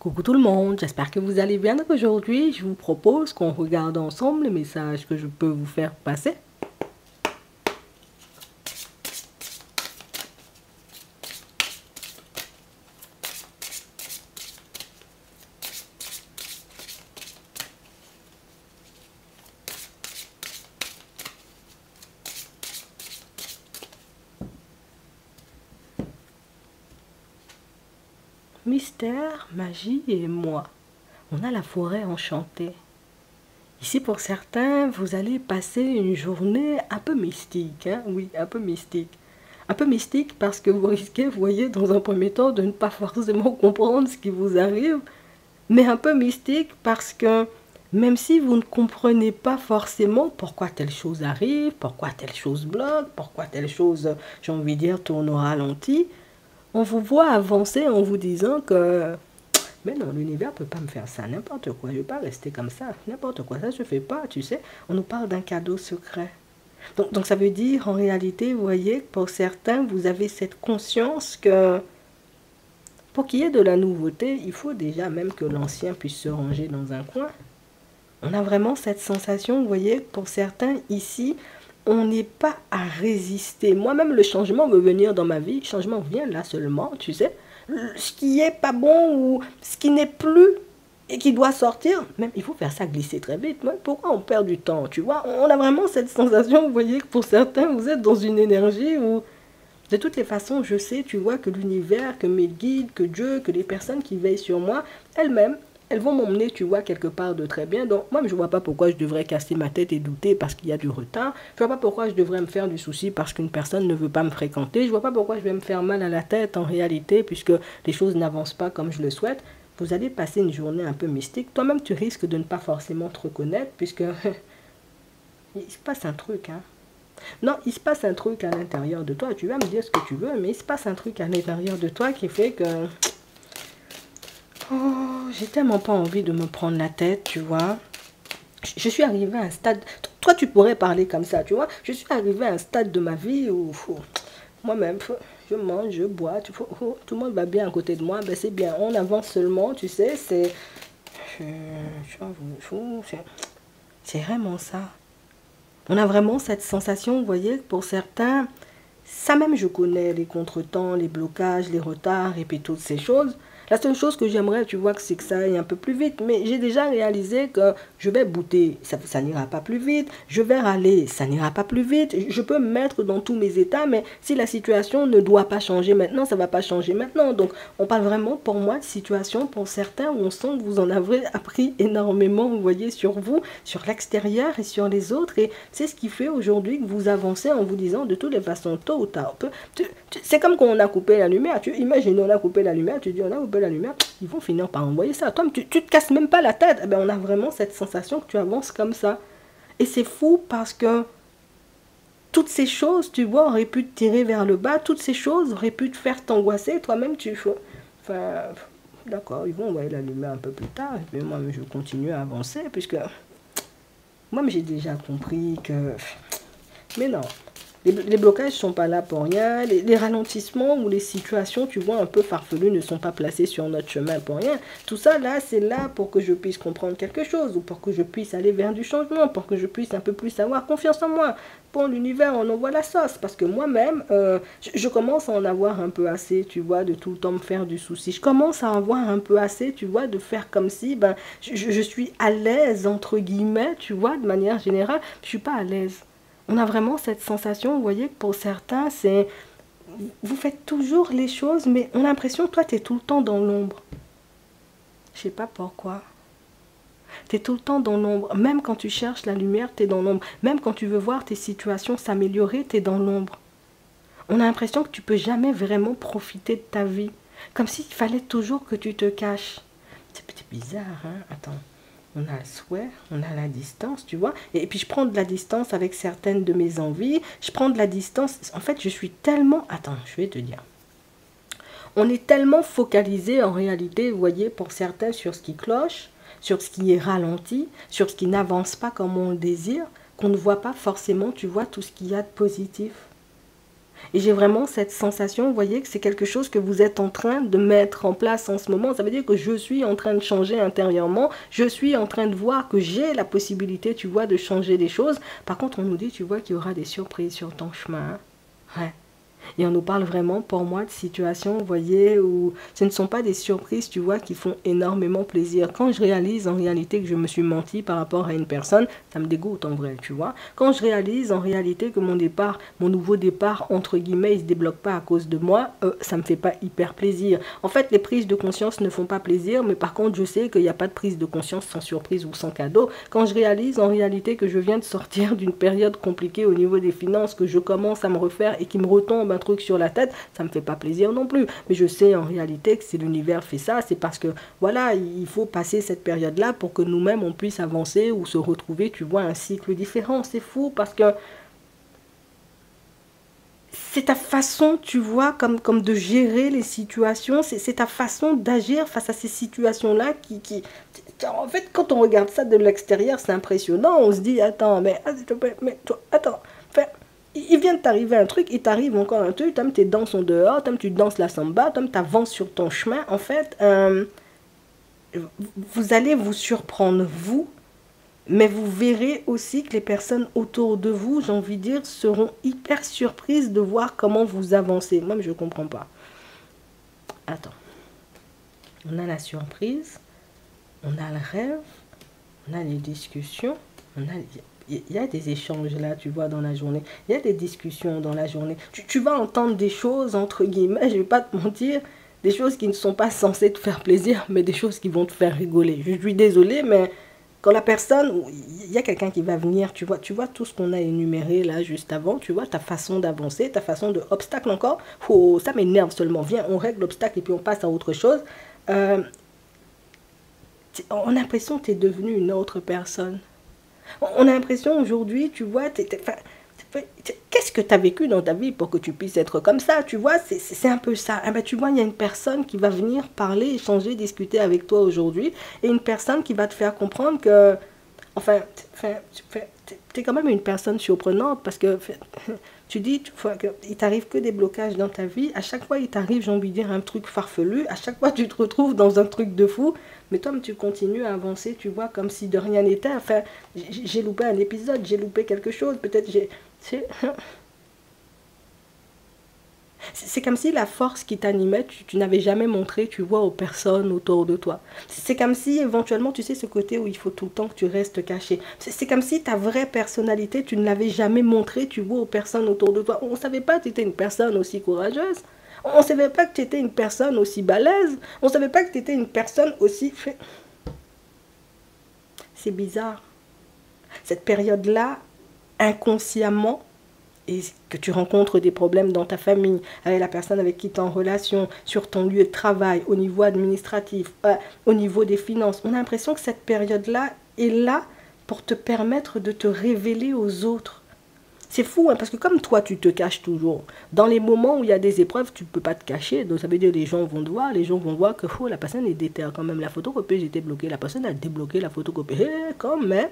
Coucou tout le monde, j'espère que vous allez bien. Donc aujourd'hui, je vous propose qu'on regarde ensemble les messages que je peux vous faire passer. Mystère, magie et moi. On a la forêt enchantée. Ici, pour certains, vous allez passer une journée un peu mystique. Hein? Oui, un peu mystique. Un peu mystique parce que vous risquez, vous voyez, dans un premier temps, de ne pas forcément comprendre ce qui vous arrive. Mais un peu mystique parce que même si vous ne comprenez pas forcément pourquoi telle chose arrive, pourquoi telle chose bloque, pourquoi telle chose, j'ai envie de dire, tourne au ralenti, on vous voit avancer en vous disant que mais non, l'univers ne peut pas me faire ça, n'importe quoi, je ne vais pas rester comme ça, n'importe quoi, ça je ne fais pas, tu sais. On nous parle d'un cadeau secret. Donc ça veut dire, en réalité, vous voyez, pour certains, vous avez cette conscience que pour qu'il y ait de la nouveauté, il faut déjà même que l'ancien puisse se ranger dans un coin. On a vraiment cette sensation, vous voyez, pour certains ici, on n'est pas à résister. Moi-même, le changement veut venir dans ma vie. Le changement vient là seulement, tu sais. Ce qui est pas bon ou ce qui n'est plus et qui doit sortir, même il faut faire ça glisser très vite. Pourquoi on perd du temps, tu vois? On a vraiment cette sensation, vous voyez, que pour certains, vous êtes dans une énergie où, de toutes les façons, je sais, tu vois, que l'univers, que mes guides, que Dieu, que les personnes qui veillent sur moi, elles-mêmes, elles vont m'emmener, tu vois, quelque part de très bien. Donc, moi, je ne vois pas pourquoi je devrais casser ma tête et douter parce qu'il y a du retard. Je ne vois pas pourquoi je devrais me faire du souci parce qu'une personne ne veut pas me fréquenter. Je ne vois pas pourquoi je vais me faire mal à la tête en réalité puisque les choses n'avancent pas comme je le souhaite. Vous allez passer une journée un peu mystique. Toi-même, tu risques de ne pas forcément te reconnaître puisque il se passe un truc, hein. Non, il se passe un truc à l'intérieur de toi. Tu vas me dire ce que tu veux, mais il se passe un truc à l'intérieur de toi qui fait que oh, j'ai tellement pas envie de me prendre la tête, tu vois. Je suis arrivée à un stade... Toi, tu pourrais parler comme ça, tu vois. Je suis arrivée à un stade de ma vie où moi-même, je mange, je bois, tout le monde va bien à côté de moi. Ben, c'est bien, on avance seulement, tu sais. C'est vraiment ça. On a vraiment cette sensation, vous voyez, pour certains... Ça même, je connais les contretemps, les blocages, les retards et puis toutes ces choses. La seule chose que j'aimerais, tu vois, c'est que ça aille un peu plus vite. Mais j'ai déjà réalisé que je vais bouder, ça n'ira pas plus vite. Je vais râler, ça n'ira pas plus vite. Je peux me mettre dans tous mes états, mais si la situation ne doit pas changer maintenant, ça ne va pas changer maintenant. Donc, on parle vraiment, pour moi, de situation, pour certains, où on sent que vous en avez appris énormément, vous voyez, sur vous, sur l'extérieur et sur les autres. Et c'est ce qui fait aujourd'hui que vous avancez en vous disant, de toutes les façons, tôt ou tard, c'est comme quand on a coupé la lumière. Tu imagines, on a coupé la lumière, tu dis, on a coupé la lumière, ils vont finir par envoyer ça. Toi, tu te casses même pas la tête. Eh ben, on a vraiment cette sensation que tu avances comme ça. Et c'est fou parce que toutes ces choses, tu vois, auraient pu te tirer vers le bas. Toutes ces choses auraient pu te faire t'angoisser. Toi-même, tu fais... Enfin, d'accord, ils vont envoyer la lumière un peu plus tard. Et puis moi, je continue à avancer puisque moi, j'ai déjà compris que... Mais non, les blocages ne sont pas là pour rien. Les ralentissements ou les situations, tu vois, un peu farfelues ne sont pas placées sur notre chemin pour rien. Tout ça, là, c'est là pour que je puisse comprendre quelque chose ou pour que je puisse aller vers du changement, pour que je puisse un peu plus avoir confiance en moi. Bon, l'univers, on envoie la sauce parce que moi-même, je commence à en avoir un peu assez, tu vois, de tout le temps me faire du souci. Je commence à avoir un peu assez, tu vois, de faire comme si, ben, je suis à l'aise, entre guillemets, tu vois, de manière générale. Je suis pas à l'aise. On a vraiment cette sensation, vous voyez, que pour certains, c'est... Vous faites toujours les choses, mais on a l'impression que toi, tu es tout le temps dans l'ombre. Je sais pas pourquoi. Tu es tout le temps dans l'ombre. Même quand tu cherches la lumière, tu es dans l'ombre. Même quand tu veux voir tes situations s'améliorer, tu es dans l'ombre. On a l'impression que tu peux jamais vraiment profiter de ta vie. Comme s'il fallait toujours que tu te caches. C'est bizarre, hein? Attends. On a le souhait, on a la distance, tu vois. Et puis je prends de la distance avec certaines de mes envies. Je prends de la distance. En fait, je suis tellement... Attends, je vais te dire. On est tellement focalisé en réalité, vous voyez, pour certains, sur ce qui cloche, sur ce qui est ralenti, sur ce qui n'avance pas comme on le désire, qu'on ne voit pas forcément, tu vois, tout ce qu'il y a de positif. Et j'ai vraiment cette sensation, vous voyez, que c'est quelque chose que vous êtes en train de mettre en place en ce moment. Ça veut dire que je suis en train de changer intérieurement. Je suis en train de voir que j'ai la possibilité, tu vois, de changer des choses. Par contre, on nous dit, tu vois, qu'il y aura des surprises sur ton chemin. Ouais. Et on nous parle vraiment, pour moi, de situations, vous voyez, où ce ne sont pas des surprises, tu vois, qui font énormément plaisir. Quand je réalise en réalité que je me suis menti par rapport à une personne, ça me dégoûte en vrai, tu vois. Quand je réalise en réalité que mon départ, mon nouveau départ, entre guillemets, il ne se débloque pas à cause de moi, ça me fait pas hyper plaisir. En fait, les prises de conscience ne font pas plaisir, mais par contre, je sais qu'il n'y a pas de prise de conscience sans surprise ou sans cadeau. Quand je réalise en réalité que je viens de sortir d'une période compliquée au niveau des finances, que je commence à me refaire et qui me retombe un truc sur la tête, ça me fait pas plaisir non plus. Mais je sais en réalité que si l'univers fait ça, c'est parce que voilà, il faut passer cette période-là pour que nous-mêmes on puisse avancer ou se retrouver, tu vois, un cycle différent. C'est fou parce que c'est ta façon, tu vois, comme de gérer les situations, c'est ta façon d'agir face à ces situations-là en fait, quand on regarde ça de l'extérieur, c'est impressionnant. On se dit, attends, mais toi, attends, enfin, il vient de t'arriver un truc, il t'arrive encore un truc, tes dents sont dehors, tu danses la samba, tu avances sur ton chemin. En fait, vous allez vous surprendre, vous, mais vous verrez aussi que les personnes autour de vous, j'ai envie de dire, seront hyper surprises de voir comment vous avancez. Moi, je ne comprends pas. Attends. On a la surprise, on a le rêve, on a les discussions, il y a des échanges là, tu vois, dans la journée. Il y a des discussions dans la journée. Tu vas entendre des choses, entre guillemets, je ne vais pas te mentir, des choses qui ne sont pas censées te faire plaisir, mais des choses qui vont te faire rigoler. Je suis désolée, mais quand la personne, il y a quelqu'un qui va venir, tu vois tout ce qu'on a énuméré là juste avant, tu vois, ta façon d'avancer, ta façon de obstacle encore, oh, ça m'énerve seulement, viens, on règle l'obstacle et puis on passe à autre chose. On a l'impression que tu es devenu une autre personne. On a l'impression aujourd'hui, tu vois, qu'est-ce que tu as vécu dans ta vie pour que tu puisses être comme ça, tu vois, c'est un peu ça. Eh ben, tu vois, il y a une personne qui va venir parler, échanger, discuter avec toi aujourd'hui, et une personne qui va te faire comprendre que, enfin, tu es quand même une personne surprenante, parce que tu dis, il t'arrive que des blocages dans ta vie, à chaque fois il t'arrive, j'ai envie de dire, un truc farfelu, à chaque fois tu te retrouves dans un truc de fou, mais toi tu continues à avancer, tu vois, comme si de rien n'était. Enfin, j'ai loupé un épisode, j'ai loupé quelque chose, peut-être c'est comme si la force qui t'animait, tu n'avais jamais montré, tu vois, aux personnes autour de toi. C'est comme si, éventuellement, tu sais, ce côté où il faut tout le temps que tu restes caché. C'est comme si ta vraie personnalité, tu ne l'avais jamais montré, tu vois, aux personnes autour de toi. On ne savait pas que tu étais une personne aussi courageuse. On ne savait pas que tu étais une personne aussi balèze. On ne savait pas que tu étais une personne aussi... C'est bizarre. Cette période-là, inconsciemment, et que tu rencontres des problèmes dans ta famille, avec la personne avec qui tu es en relation, sur ton lieu de travail, au niveau administratif, au niveau des finances, on a l'impression que cette période-là est là pour te permettre de te révéler aux autres. C'est fou, hein, parce que comme toi, tu te caches toujours. Dans les moments où il y a des épreuves, tu ne peux pas te cacher. Donc ça veut dire que les gens vont te voir, les gens vont voir que la personne est déterre quand même. La photocopie, j'étais bloquée, la personne a débloqué la photocopie. Quand même,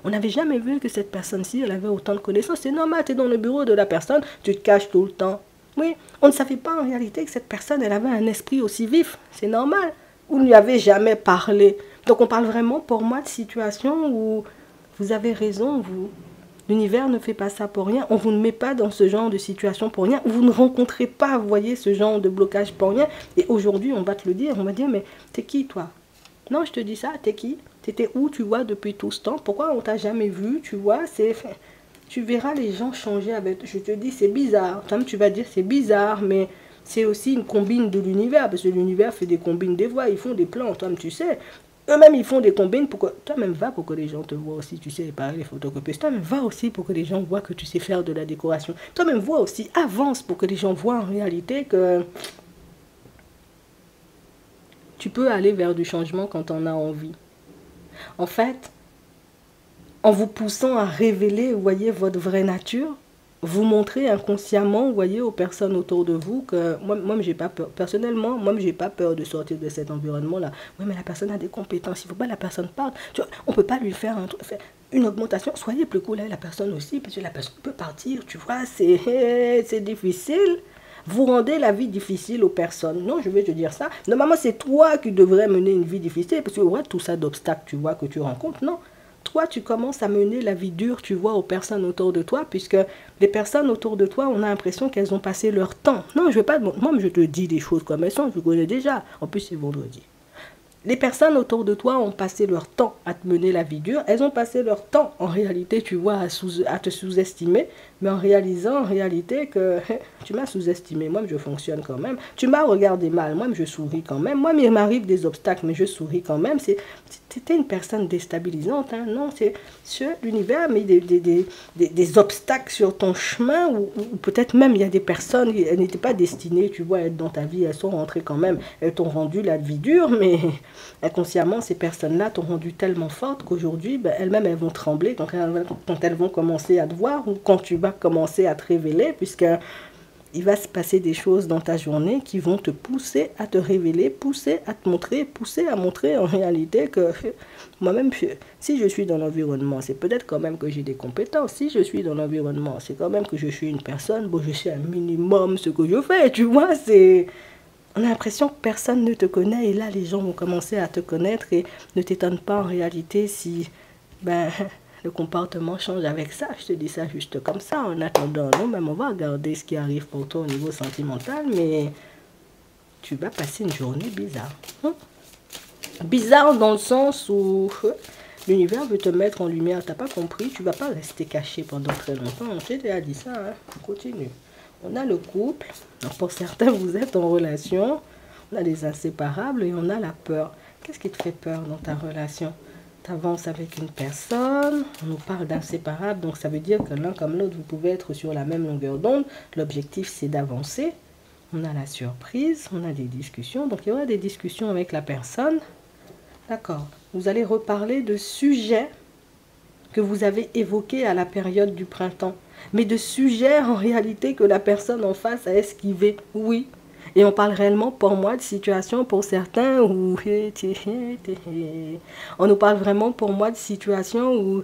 on n'avait jamais vu que cette personne-ci, elle avait autant de connaissances. C'est normal, tu es dans le bureau de la personne, tu te caches tout le temps. Oui, on ne savait pas en réalité que cette personne, elle avait un esprit aussi vif. C'est normal. On ne lui avait jamais parlé. Donc on parle vraiment pour moi de situations où vous avez raison, l'univers ne fait pas ça pour rien. On ne vous met pas dans ce genre de situation pour rien. Vous ne rencontrez pas, vous voyez, ce genre de blocage pour rien. Et aujourd'hui, on va te le dire. On va dire, mais t'es qui, toi? Non, je te dis ça, t'es qui? T'étais où, tu vois, depuis tout ce temps? Pourquoi on t'a jamais vu, tu vois? Tu verras les gens changer avec... Je te dis, c'est bizarre. Tu vas dire, c'est bizarre, mais c'est aussi une combine de l'univers. Parce que l'univers fait des combines des voix. Ils font des plans, toi, tu sais. Eux-mêmes, ils font des combines pour que... Toi-même, va pour que les gens te voient aussi, tu sais, réparer les photocopies. Toi-même, va aussi pour que les gens voient que tu sais faire de la décoration. Toi-même, vois aussi, avance pour que les gens voient en réalité que... Tu peux aller vers du changement quand on a envie. En fait, en vous poussant à révéler, vous voyez, votre vraie nature, vous montrez inconsciemment, vous voyez, aux personnes autour de vous que moi j'ai pas peur. Personnellement, moi, j'ai pas peur de sortir de cet environnement-là. Oui, mais la personne a des compétences. Il faut pas que la personne parle. Tu vois, on peut pas lui faire un truc. une augmentation, soyez plus cool avec la personne aussi, parce que la personne peut partir, tu vois, c'est difficile. Vous rendez la vie difficile aux personnes. Non, je vais te dire ça. Normalement, c'est toi qui devrais mener une vie difficile, parce que ouais, tout ça d'obstacles, tu vois, que tu rencontres, non. Toi, tu commences à mener la vie dure, tu vois, aux personnes autour de toi, puisque les personnes autour de toi, on a l'impression qu'elles ont passé leur temps. Non, je vais pas, moi, je te dis des choses comme elles sont, je connais déjà. En plus, c'est vendredi. Les personnes autour de toi ont passé leur temps à te mener la vie dure. Elles ont passé leur temps, en réalité, tu vois, à te sous-estimer, mais en réalisant, en réalité, que tu m'as sous-estimé. Moi, je fonctionne quand même. Tu m'as regardé mal. Moi, je souris quand même. Moi, il m'arrive des obstacles, mais je souris quand même. C'était une personne déstabilisante. Hein. Non, c'est l'univers, mais des obstacles sur ton chemin, ou peut-être même il y a des personnes, elles n'étaient pas destinées, tu vois, à être dans ta vie. Elles sont rentrées quand même. Elles t'ont rendu la vie dure, mais inconsciemment, ces personnes-là t'ont rendu tellement forte qu'aujourd'hui, ben, elles-mêmes, elles vont trembler quand elles vont commencer à te voir, ou quand tu vas commencer à te révéler, puisque il va se passer des choses dans ta journée qui vont te pousser à te révéler, pousser à te montrer, pousser à montrer en réalité que moi-même, si je suis dans l'environnement, c'est peut-être quand même que j'ai des compétences. Si je suis dans l'environnement, c'est quand même que je suis une personne, bon, je sais un minimum ce que je fais, tu vois, c'est... On a l'impression que personne ne te connaît, et là, les gens vont commencer à te connaître, et ne t'étonne pas en réalité si ben, le comportement change avec ça. Je te dis ça juste comme ça. En attendant, nous-mêmes, on va regarder ce qui arrive pour toi au niveau sentimental, mais tu vas passer une journée bizarre. Bizarre dans le sens où l'univers veut te mettre en lumière. T'as pas compris, tu vas pas rester caché pendant très longtemps. On t'ai déjà dit ça, hein. On continue. On a le couple. Donc pour certains, vous êtes en relation. On a les inséparables et on a la peur. Qu'est-ce qui te fait peur dans ta relation? Tu avances avec une personne, on nous parle d'inséparables, donc ça veut dire que l'un comme l'autre, vous pouvez être sur la même longueur d'onde. L'objectif, c'est d'avancer. On a la surprise, on a des discussions. Donc il y aura des discussions avec la personne. D'accord. Vous allez reparler de sujets que vous avez évoqués à la période du printemps. Mais de sujets en réalité que la personne en face a esquivé. Oui. Et on parle réellement pour moi de situations pour certains où... On nous parle vraiment pour moi de situations où...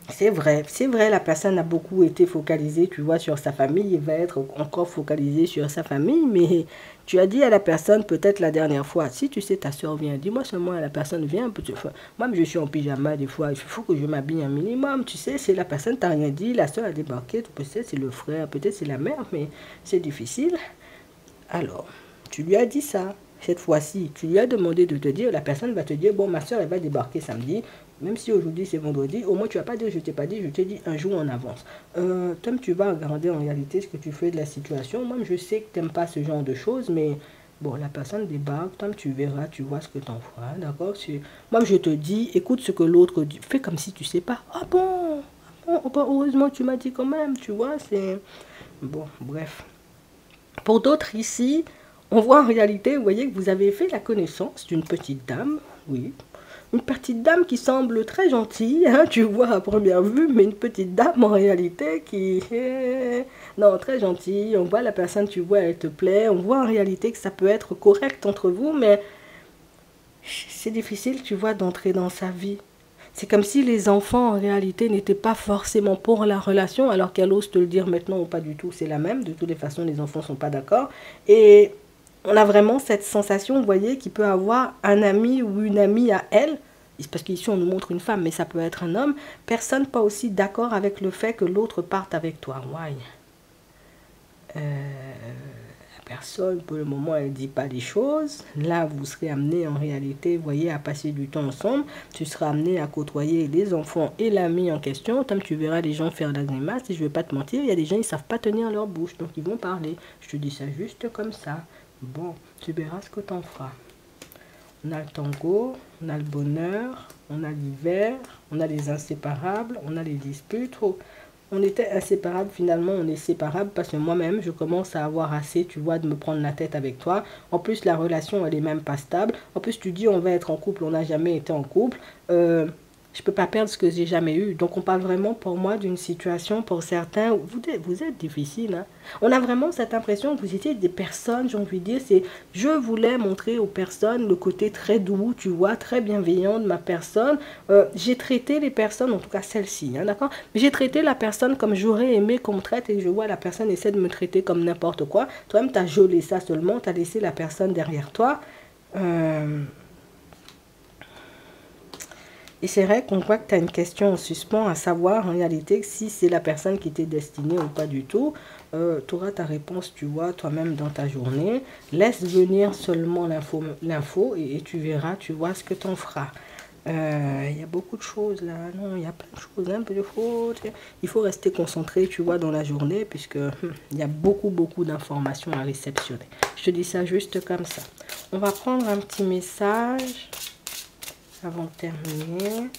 C'est vrai, la personne a beaucoup été focalisée, tu vois, sur sa famille, il va être encore focalisé sur sa famille, mais tu as dit à la personne peut-être la dernière fois, si tu sais ta soeur vient, dis-moi seulement, la personne vient, moi je suis en pyjama des fois, il faut que je m'habille un minimum, tu sais, c'est la personne t'a rien dit, la soeur a débarqué, peut-être c'est le frère, peut-être c'est la mère, mais c'est difficile. Alors, tu lui as dit ça. Cette fois-ci, tu lui as demandé de te dire, la personne va te dire, bon, ma soeur, elle va débarquer samedi, même si aujourd'hui c'est vendredi, au moins tu vas pas dire, je t'ai pas dit, je t'ai dit un jour en avance. Tom, tu vas regarder en réalité ce que tu fais de la situation. Moi, je sais que tu n'aimes pas ce genre de choses, mais bon, la personne débarque, Tom, tu verras, tu vois ce que tu en feras, d'accord? Moi, je te dis, écoute ce que l'autre dit, fais comme si tu sais pas. Ah bon, heureusement, tu m'as dit quand même, tu vois, c'est... Bon, bref. Pour d'autres ici, on voit en réalité, vous voyez que vous avez fait la connaissance d'une petite dame, oui, une petite dame qui semble très gentille, hein, tu vois à première vue, mais une petite dame en réalité qui est... Non, très gentille, on voit la personne, tu vois, elle te plaît, on voit en réalité que ça peut être correct entre vous, mais c'est difficile, tu vois, d'entrer dans sa vie. C'est comme si les enfants, en réalité, n'étaient pas forcément pour la relation, alors qu'elle ose te le dire maintenant ou pas du tout, c'est la même. De toutes les façons, les enfants ne sont pas d'accord. Et on a vraiment cette sensation, vous voyez, qu'il peut avoir un ami ou une amie à elle, parce qu'ici on nous montre une femme, mais ça peut être un homme, personne pas aussi d'accord avec le fait que l'autre parte avec toi. Ouais. La personne, pour le moment, elle ne dit pas les choses. Là, vous serez amené en réalité, vous voyez, à passer du temps ensemble. Tu seras amené à côtoyer les enfants et l'ami en question. Comme tu verras les gens faire la grimace, et je ne vais pas te mentir, il y a des gens, ils ne savent pas tenir leur bouche, donc ils vont parler. Je te dis ça juste comme ça. Bon, tu verras ce que tu en feras. On a le tango, on a le bonheur, on a l'hiver, on a les inséparables, on a les disputes. On était inséparables, finalement on est séparables parce que moi-même je commence à avoir assez, tu vois, de me prendre la tête avec toi. En plus la relation elle est même pas stable. En plus tu dis on va être en couple, on n'a jamais été en couple. Je peux pas perdre ce que j'ai jamais eu. Donc, on parle vraiment pour moi d'une situation, pour certains, où vous êtes difficile. Hein. On a vraiment cette impression que vous étiez des personnes, j'ai envie de dire, c'est je voulais montrer aux personnes le côté très doux, tu vois, très bienveillant de ma personne. J'ai traité les personnes, en tout cas celle-ci, hein, d'accord? J'ai traité la personne comme j'aurais aimé qu'on me traite et je vois la personne essaie de me traiter comme n'importe quoi. Toi-même, tu as gelé ça seulement, tu as laissé la personne derrière toi. Et c'est vrai qu'on voit que tu as une question en suspens, à savoir en réalité si c'est la personne qui t'est destinée ou pas du tout. Tu auras ta réponse, tu vois, toi-même dans ta journée. Laisse venir seulement l'info et tu verras, tu vois ce que tu en feras. Il y a beaucoup de choses là, non, il y a plein de choses, hein, il faut rester concentré, tu vois, dans la journée, puisque il y a beaucoup d'informations à réceptionner. Je te dis ça juste comme ça. On va prendre un petit message avant de terminer.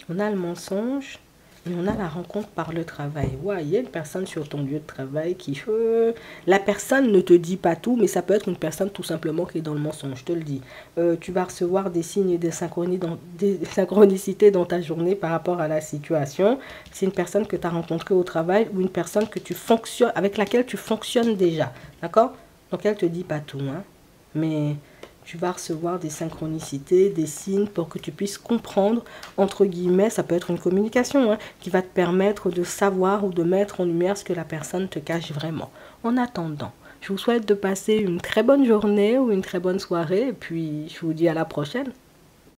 On a le mensonge, mais on a la rencontre par le travail. Ouais, il y a une personne sur ton lieu de travail qui... la personne ne te dit pas tout, mais ça peut être une personne tout simplement qui est dans le mensonge, je te le dis. Tu vas recevoir des signes et des synchronicités dans ta journée par rapport à la situation. C'est une personne que tu as rencontrée au travail ou une personne que tu fonctionnes, avec laquelle tu fonctionnes déjà. D'accord? Donc elle ne te dit pas tout, hein. Mais... tu vas recevoir des synchronicités, des signes pour que tu puisses comprendre, entre guillemets, ça peut être une communication, hein, qui va te permettre de savoir ou de mettre en lumière ce que la personne te cache vraiment. En attendant, je vous souhaite de passer une très bonne journée ou une très bonne soirée et puis je vous dis à la prochaine.